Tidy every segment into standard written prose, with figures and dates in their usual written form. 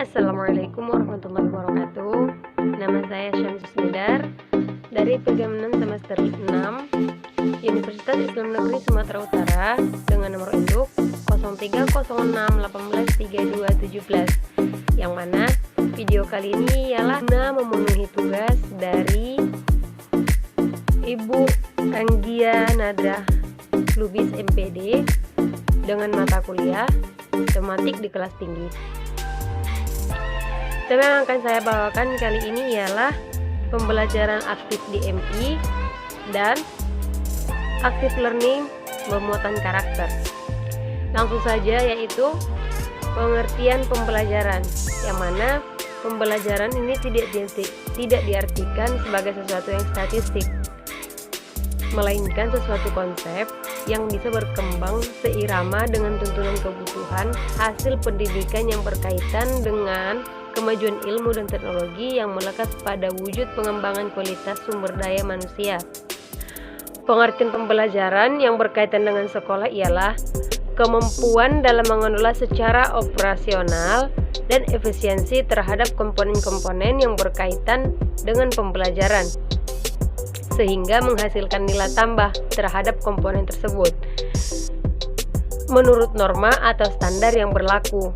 Assalamualaikum warahmatullahi wabarakatuh. Nama saya Syamsus Nidar dari P6 semester 6 Universitas Islam Negeri Sumatera Utara dengan nomor induk 0306183217, yang mana video kali ini ialah memenuhi tugas dari Ibu Anggia Nadrah Lubis MPD dengan mata kuliah tematik di kelas tinggi. Tema yang akan saya bawakan kali ini ialah pembelajaran aktif di MI dan active learning memuatan karakter. Langsung saja, yaitu pengertian pembelajaran, yang mana pembelajaran ini tidak diartikan sebagai sesuatu yang statistik, melainkan sesuatu konsep yang bisa berkembang seirama dengan tuntunan kebutuhan hasil pendidikan yang berkaitan dengan kemajuan ilmu dan teknologi yang melekat pada wujud pengembangan kualitas sumber daya manusia. Pengertian pembelajaran yang berkaitan dengan sekolah ialah kemampuan dalam mengelola secara operasional dan efisiensi terhadap komponen-komponen yang berkaitan dengan pembelajaran, sehingga menghasilkan nilai tambah terhadap komponen tersebut menurut norma atau standar yang berlaku.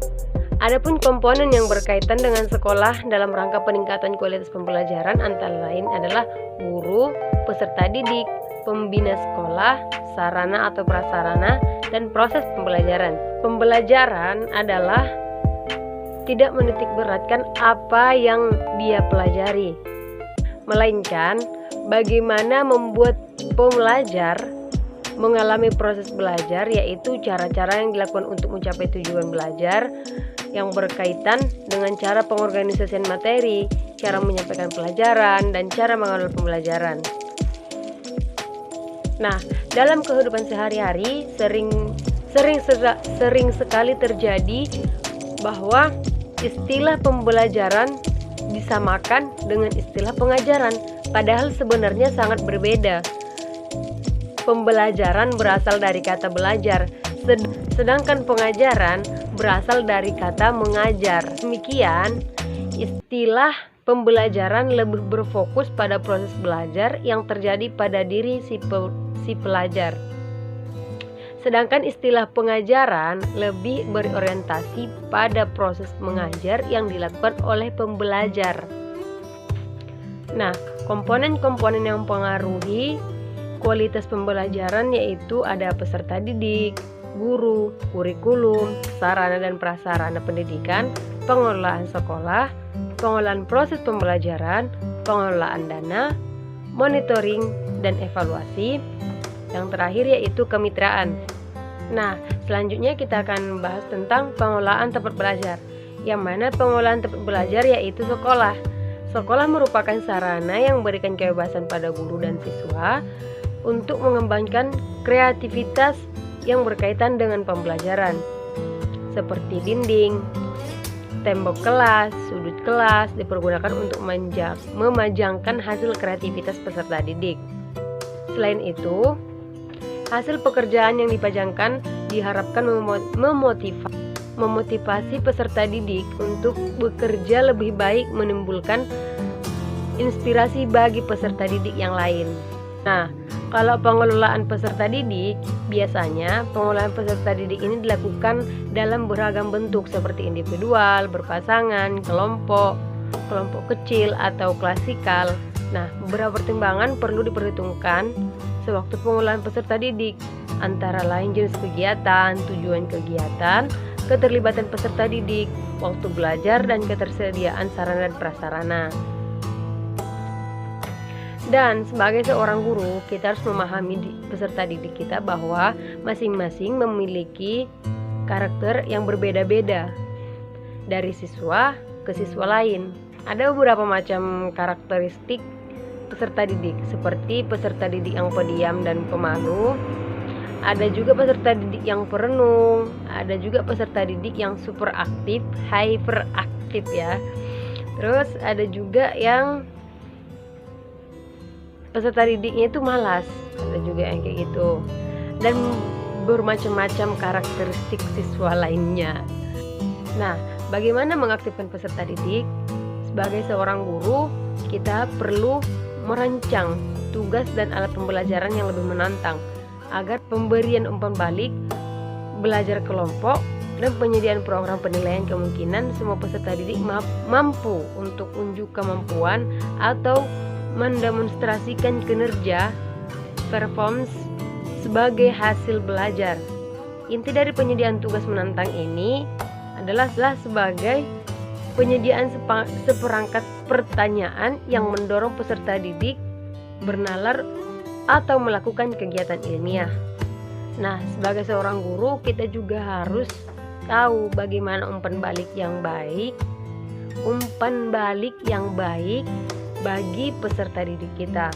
Adapun komponen yang berkaitan dengan sekolah dalam rangka peningkatan kualitas pembelajaran antara lain adalah guru, peserta didik, pembina sekolah, sarana atau prasarana, dan proses pembelajaran. Pembelajaran adalah tidak menitik beratkan apa yang dia pelajari, melainkan bagaimana membuat pembelajar mengalami proses belajar, yaitu cara-cara yang dilakukan untuk mencapai tujuan belajar yang berkaitan dengan cara pengorganisasian materi, cara menyampaikan pelajaran, dan cara mengelola pembelajaran. Nah, dalam kehidupan sehari-hari sering sekali terjadi bahwa istilah pembelajaran disamakan dengan istilah pengajaran, padahal sebenarnya sangat berbeda. Pembelajaran berasal dari kata belajar, sedangkan pengajaran berasal dari kata mengajar. Demikian, istilah pembelajaran lebih berfokus pada proses belajar yang terjadi pada diri si pelajar. Sedangkan istilah pengajaran lebih berorientasi pada proses mengajar yang dilakukan oleh pembelajar. Nah, komponen-komponen yang mempengaruhi kualitas pembelajaran yaitu ada peserta didik, guru, kurikulum, sarana dan prasarana pendidikan, pengelolaan sekolah, pengelolaan proses pembelajaran, pengelolaan dana, monitoring dan evaluasi. Yang terakhir yaitu kemitraan. Nah, selanjutnya kita akan bahas tentang pengelolaan tempat belajar, yang mana pengelolaan tempat belajar yaitu sekolah. Sekolah merupakan sarana yang memberikan kebebasan pada guru dan siswa untuk mengembangkan kreativitas yang berkaitan dengan pembelajaran, seperti dinding, tembok kelas, sudut kelas dipergunakan untuk memajangkan hasil kreativitas peserta didik. Selain itu, hasil pekerjaan yang dipajangkan diharapkan memotivasi peserta didik untuk bekerja lebih baik, menimbulkan inspirasi bagi peserta didik yang lain. Nah, kalau pengelolaan peserta didik, biasanya pengelolaan peserta didik ini dilakukan dalam beragam bentuk seperti individual, berpasangan, kelompok kecil atau klasikal. Nah, beberapa pertimbangan perlu diperhitungkan sewaktu pengelolaan peserta didik, antara lain jenis kegiatan, tujuan kegiatan, keterlibatan peserta didik, waktu belajar, dan ketersediaan sarana dan prasarana. Dan sebagai seorang guru, kita harus memahami peserta didik kita bahwa masing-masing memiliki karakter yang berbeda-beda dari siswa ke siswa lain. Ada beberapa macam karakteristik peserta didik, seperti peserta didik yang pendiam dan pemalu, ada juga peserta didik yang perenung, ada juga peserta didik yang super aktif, hyperaktif ya. Terus ada juga yang peserta didiknya itu malas, ada juga yang kayak gitu, dan bermacam-macam karakteristik siswa lainnya. Nah, Bagaimana mengaktifkan peserta didik? Sebagai seorang guru, kita perlu merancang tugas dan alat pembelajaran yang lebih menantang agar pemberian umpan balik, belajar kelompok, dan penyediaan program penilaian kemungkinan semua peserta didik mampu untuk unjuk kemampuan atau mendemonstrasikan kinerja performance sebagai hasil belajar. Inti dari penyediaan tugas menantang ini adalah sebagai penyediaan seperangkat pertanyaan yang mendorong peserta didik bernalar atau melakukan kegiatan ilmiah. Nah, sebagai seorang guru, kita juga harus tahu bagaimana umpan balik yang baik bagi peserta didik kita.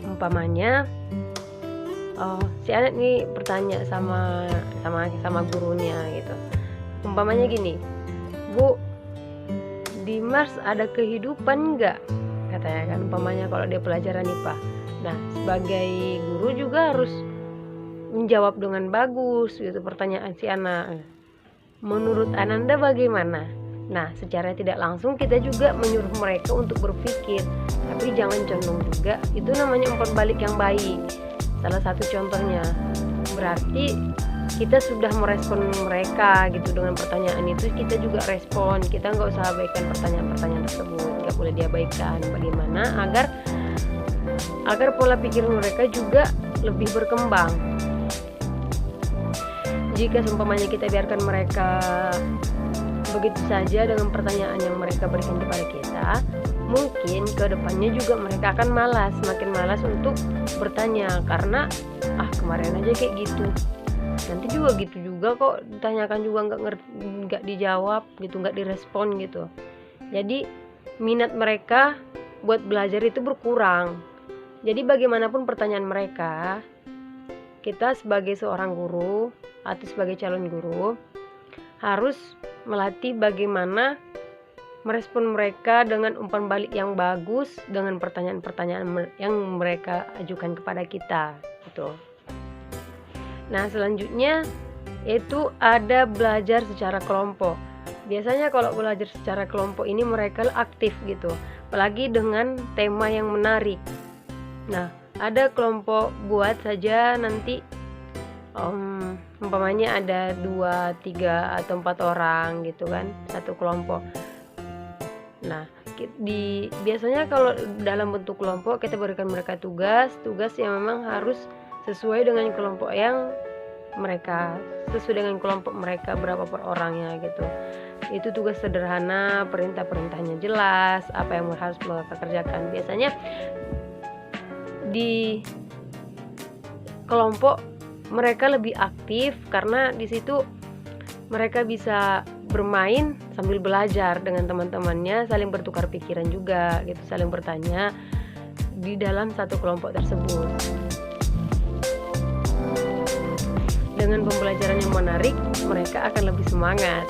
Umpamanya, si anak nih bertanya sama gurunya gitu. Umpamanya gini, Bu, di Mars ada kehidupan nggak? Katanya kan, umpamanya kalau dia pelajaran IPA. Nah, sebagai guru juga harus menjawab dengan bagus gitu pertanyaan si anak. Menurut Ananda bagaimana? Nah, secara tidak langsung kita juga menyuruh mereka untuk berpikir, tapi jangan condong juga. Itu namanya umpan balik yang baik. Salah satu contohnya, berarti kita sudah merespon mereka gitu dengan pertanyaan itu, kita juga respon. Kita nggak usah abaikan pertanyaan-pertanyaan tersebut, nggak boleh diabaikan. Bagaimana agar pola pikir mereka juga lebih berkembang. Jika seumpamanya kita biarkan mereka begitu saja dengan pertanyaan yang mereka berikan kepada kita, mungkin ke depannya juga mereka akan makin malas untuk bertanya, karena kemarin aja kayak gitu, nanti juga gitu juga kok, ditanyakan juga nggak dijawab gitu, nggak direspon gitu. Jadi minat mereka buat belajar itu berkurang. Jadi bagaimanapun pertanyaan mereka, kita sebagai seorang guru atau sebagai calon guru harus melatih bagaimana merespon mereka dengan umpan balik yang bagus dengan pertanyaan-pertanyaan yang mereka ajukan kepada kita gitu. Nah, selanjutnya yaitu ada belajar secara kelompok. Biasanya kalau belajar secara kelompok ini mereka aktif gitu, apalagi dengan tema yang menarik. Nah, ada kelompok buat saja nanti umpamanya ada 2, 3 atau 4 orang gitu kan, satu kelompok. Nah, biasanya kalau dalam bentuk kelompok kita berikan mereka tugas yang memang harus sesuai dengan kelompok mereka berapa per orangnya gitu. Itu tugas sederhana, perintahnya jelas, apa yang harus mereka kerjakan. Biasanya di kelompok mereka lebih aktif karena di situ mereka bisa bermain sambil belajar dengan teman-temannya, saling bertukar pikiran juga gitu, saling bertanya di dalam satu kelompok tersebut. Dengan pembelajaran yang menarik, mereka akan lebih semangat.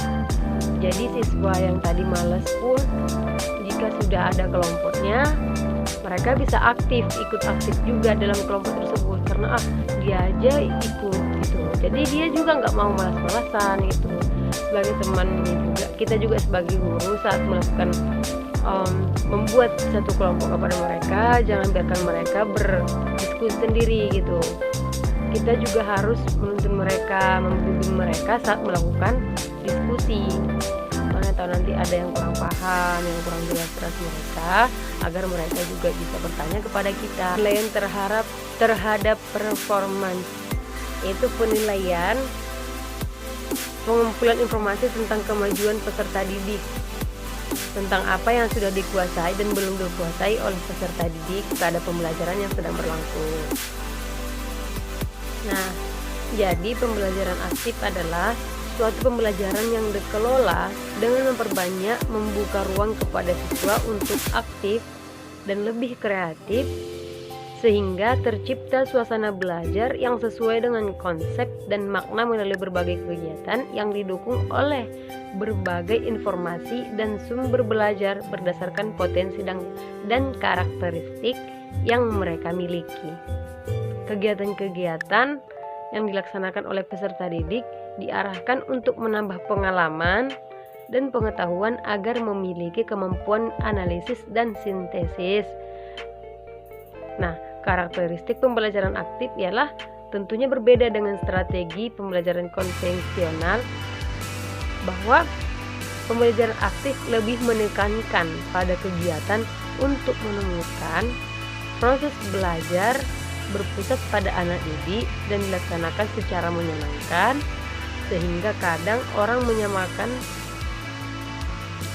Jadi siswa yang tadi malas pun jika sudah ada kelompoknya, mereka bisa ikut aktif juga dalam kelompok tersebut karena dia aja ikut gitu. Jadi dia juga nggak mau malas-malasan gitu. Sebagai teman juga, kita juga sebagai guru saat melakukan membuat satu kelompok kepada mereka, jangan biarkan mereka berdiskusi sendiri gitu. Kita juga harus menuntun mereka, membimbing mereka saat melakukan diskusi. Mana tahu nanti ada yang kurang paham, yang kurang jelas mereka, agar mereka juga bisa bertanya kepada kita. Penilaian terhadap performance, yaitu penilaian pengumpulan informasi tentang kemajuan peserta didik, tentang apa yang sudah dikuasai dan belum dikuasai oleh peserta didik pada pembelajaran yang sedang berlangsung. Nah, jadi pembelajaran aktif adalah suatu pembelajaran yang dikelola dengan membuka ruang kepada siswa untuk aktif dan lebih kreatif, sehingga tercipta suasana belajar yang sesuai dengan konsep dan makna melalui berbagai kegiatan yang didukung oleh berbagai informasi dan sumber belajar berdasarkan potensi dan karakteristik yang mereka miliki. Kegiatan-kegiatan yang dilaksanakan oleh peserta didik diarahkan untuk menambah pengalaman dan pengetahuan agar memiliki kemampuan analisis dan sintesis. Nah, karakteristik pembelajaran aktif ialah tentunya berbeda dengan strategi pembelajaran konvensional, bahwa pembelajaran aktif lebih menekankan pada kegiatan untuk menemukan proses belajar berpusat pada anak didik dan dilaksanakan secara menyenangkan, sehingga kadang orang menyamakan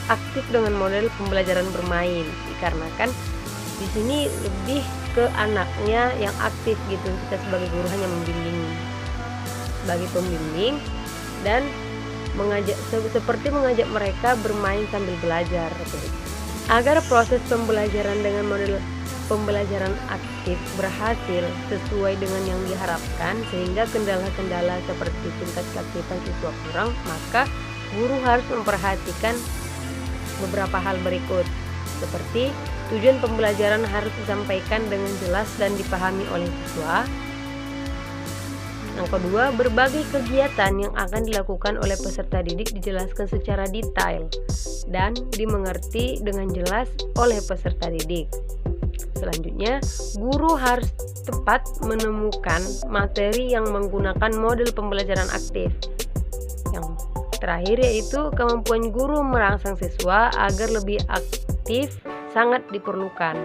aktif dengan model pembelajaran bermain, dikarenakan di sini lebih ke anaknya yang aktif gitu. Kita sebagai guru hanya membimbing sebagai pembimbing dan seperti mengajak mereka bermain sambil belajar. Agar proses pembelajaran dengan model pembelajaran aktif berhasil sesuai dengan yang diharapkan, sehingga kendala-kendala seperti tingkat keaktifan siswa kurang, maka guru harus memperhatikan beberapa hal berikut, seperti tujuan pembelajaran harus disampaikan dengan jelas dan dipahami oleh siswa. Yang kedua, berbagai kegiatan yang akan dilakukan oleh peserta didik dijelaskan secara detail dan dimengerti dengan jelas oleh peserta didik. Selanjutnya, guru harus tepat menemukan materi yang menggunakan model pembelajaran aktif. Yang terakhir yaitu kemampuan guru merangsang siswa agar lebih aktif sangat diperlukan.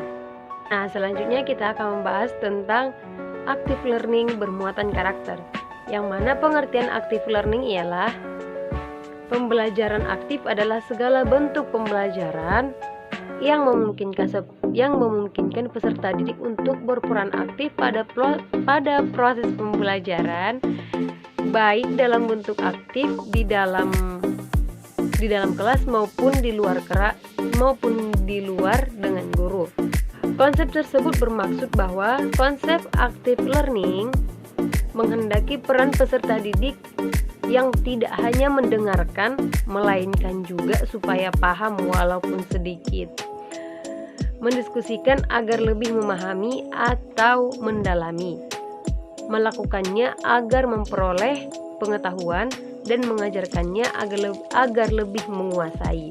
Nah, selanjutnya kita akan membahas tentang active learning bermuatan karakter, yang mana pengertian active learning ialah pembelajaran aktif adalah segala bentuk pembelajaran yang memungkinkan peserta didik untuk berperan aktif pada proses pembelajaran, baik dalam bentuk aktif di dalam kelas maupun di luar dengan guru. Konsep tersebut bermaksud bahwa konsep active learning menghendaki peran peserta didik yang tidak hanya mendengarkan, melainkan juga supaya paham walaupun sedikit, mendiskusikan agar lebih memahami atau mendalami, melakukannya agar memperoleh pengetahuan, dan mengajarkannya agar lebih menguasai.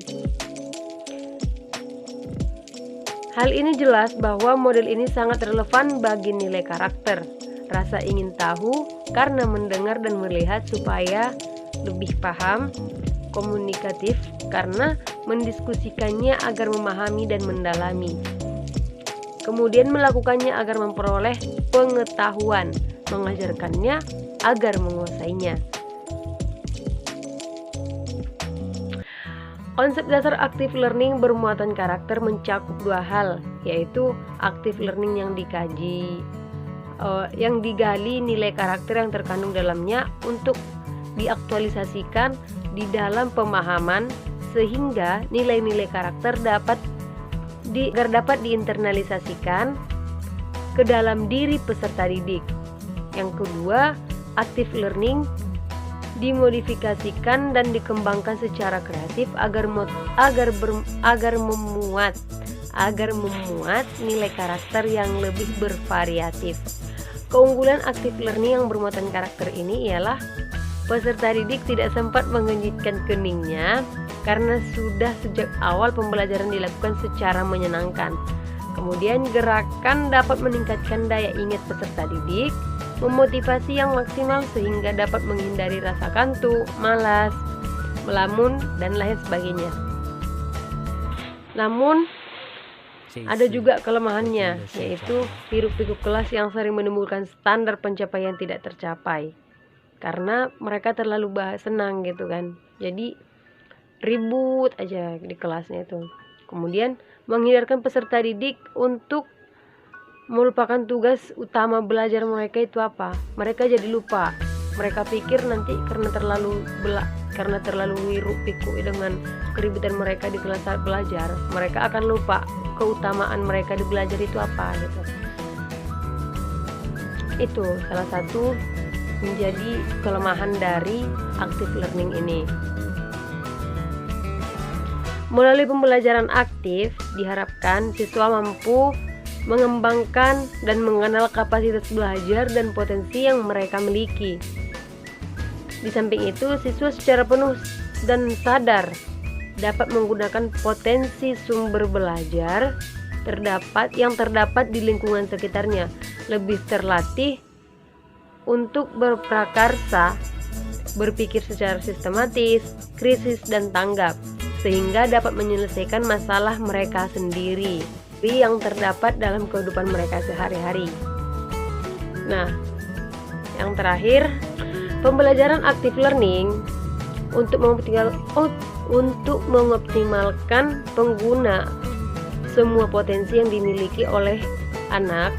Hal ini jelas bahwa model ini sangat relevan bagi nilai karakter, rasa ingin tahu karena mendengar dan melihat supaya lebih paham, komunikatif karena mendiskusikannya agar memahami dan mendalami, kemudian melakukannya agar memperoleh pengetahuan, mengajarkannya agar menguasainya. Konsep dasar active learning bermuatan karakter mencakup dua hal, yaitu active learning yang digali nilai karakter yang terkandung dalamnya untuk diaktualisasikan di dalam pemahaman, sehingga nilai-nilai karakter dapat diinternalisasikan ke dalam diri peserta didik. Yang kedua, active learning dimodifikasikan dan dikembangkan secara kreatif agar memuat nilai karakter yang lebih bervariatif. Keunggulan active learning yang bermuatan karakter ini ialah peserta didik tidak sempat mengenjitkan keningnya karena sudah sejak awal pembelajaran dilakukan secara menyenangkan. Kemudian gerakan dapat meningkatkan daya ingat peserta didik, memotivasi yang maksimal sehingga dapat menghindari rasa kantuk, malas, melamun, dan lain sebagainya. Namun ada juga kelemahannya, yaitu hiruk-pikuk kelas yang sering menimbulkan standar pencapaian tidak tercapai karena mereka terlalu senang gitu kan, jadi ribut aja di kelasnya itu. Kemudian menghindarkan peserta didik untuk melupakan tugas utama belajar mereka itu apa. Mereka jadi lupa. Mereka pikir nanti karena terlalu hiruk pikuk dengan keributan mereka di kelas saat belajar, mereka akan lupa keutamaan mereka di belajar itu apa gitu. Itu salah satu menjadi kelemahan dari active learning ini. Melalui pembelajaran aktif diharapkan siswa mampu mengembangkan dan mengenal kapasitas belajar dan potensi yang mereka miliki. Di samping itu, siswa secara penuh dan sadar dapat menggunakan potensi sumber belajar yang terdapat di lingkungan sekitarnya, lebih terlatih untuk berprakarsa, berpikir secara sistematis, kritis dan tanggap, sehingga dapat menyelesaikan masalah mereka sendiri yang terdapat dalam kehidupan mereka sehari-hari. Nah, yang terakhir, pembelajaran active learning untuk mengoptimalkan pengguna semua potensi yang dimiliki oleh anak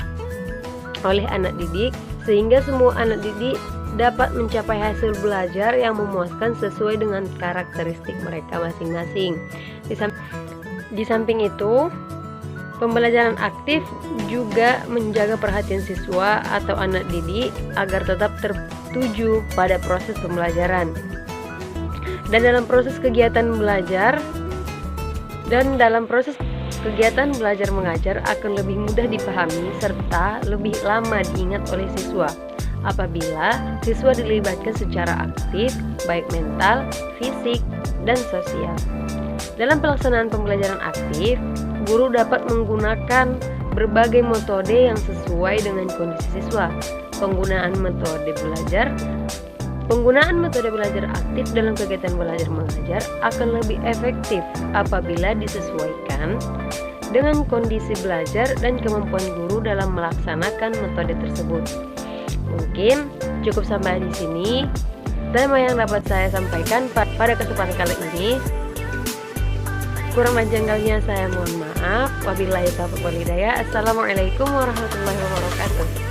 didik, sehingga semua anak didik dapat mencapai hasil belajar yang memuaskan sesuai dengan karakteristik mereka masing-masing. Di samping itu, pembelajaran aktif juga menjaga perhatian siswa atau anak didik agar tetap tertuju pada proses pembelajaran. Dan dalam proses kegiatan belajar mengajar akan lebih mudah dipahami serta lebih lama diingat oleh siswa apabila siswa dilibatkan secara aktif, baik mental, fisik, dan sosial. Dalam pelaksanaan pembelajaran aktif, guru dapat menggunakan berbagai metode yang sesuai dengan kondisi siswa. Penggunaan metode belajar aktif dalam kegiatan belajar mengajar akan lebih efektif apabila disesuaikan dengan kondisi belajar dan kemampuan guru dalam melaksanakan metode tersebut. Mungkin cukup sampai di sini tema yang dapat saya sampaikan pada kesempatan kali ini. Kurang majanggalnya saya mohon maaf. Wabillahi taufiq wal hidayah. Assalamualaikum warahmatullahi wabarakatuh.